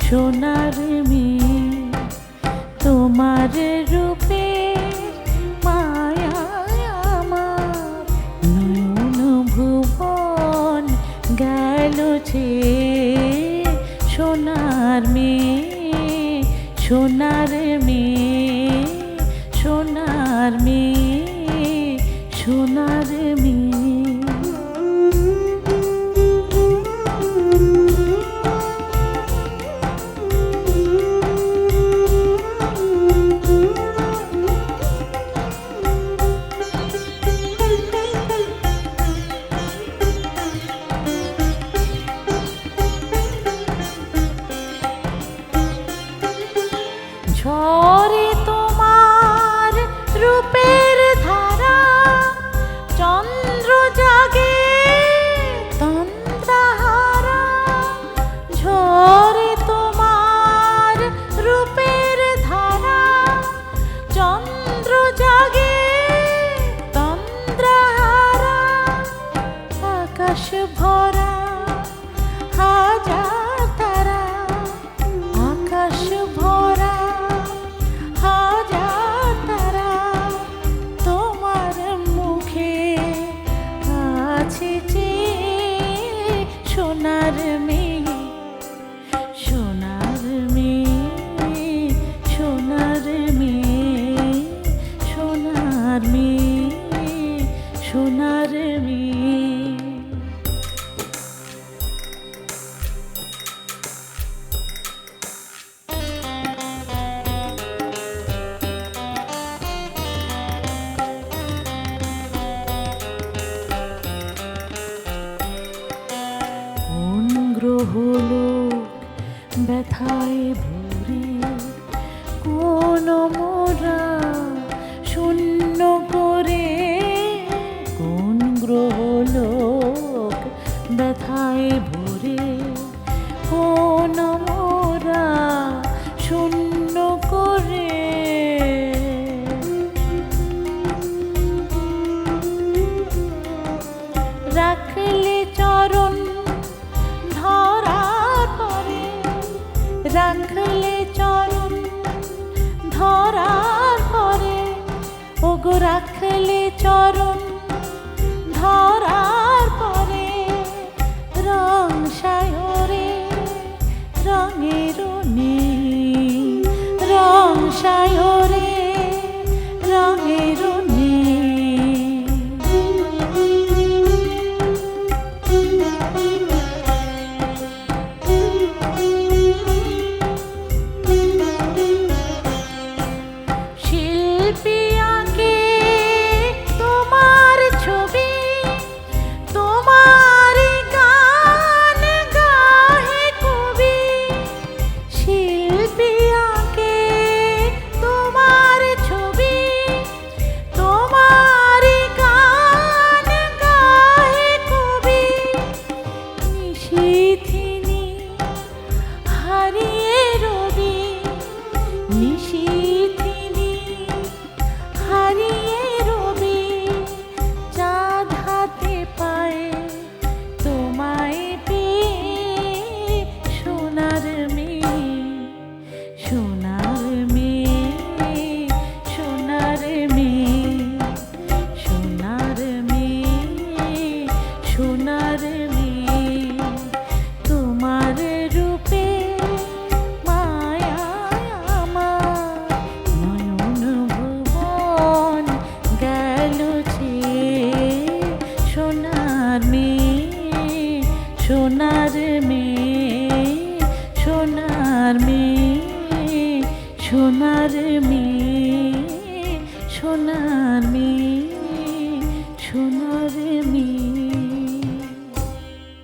সোনার মেয়ে তোমার রূপে মায়ায় আমার নয়ন ভুবন গেল ছেয়ে। সোনার মেয়ে সোনার মেয়ে সোনার মেয়ে সোনার মেয়ে। ঝরে তোমার রূপের ধারা, চন্দ্র জাগে তন্দ্রাহারা। ঝরে তোমার রূপের ধারা, চন্দ্র জাগে তন্দ্রাহারা। আকাশ ভরা হাজার তারা, আকাশ ভরা হাজার তারা। তোমার মুখে আছে চেয়ে। সোনার মেয়ে সোনার মেয়ে সোনার মেয়ে সোনার মেয়ে সোনার মেয়ে। গ্রহলোক ব্যথায় ভরে, কোন মোরা শূন্য করে। কোন গ্রহলোক ব্যথায় ভরে, কোন মোরা শূন্য করে। রাখলে চরণ ধরার পরে, রাখলে চরণ ধরার পরে। ওগো রাখলে চরণ ধরার পরে। রং সায়রে রঙের নেই, রং সায়রে রঙের নেই। শিল্পী আঁকে তোমার ছবি, তোমার গান গাহে কবি। শিল্পী আঁকে তোমার ছবি, তোমার গান গাহে কবি। নিশিথিনী হারিয়ে রবি, নিশিথিনী হারিয়ে রবি। চাঁদ হাতে পায়ে তোমায় পেয়ে। সোনার মেয়ে সোনার মেয়ে সোনার মেয়ে সোনার মেয়ে সোনার মেয়ে। তোমার রূপে মায়ায় আমার নয়ন ভুবন গেল ছেয়ে। সোনার মেয়ে সোনার মেয়ে সোনার মেয়ে সোনার মেয়ে সোনার মেয়ে।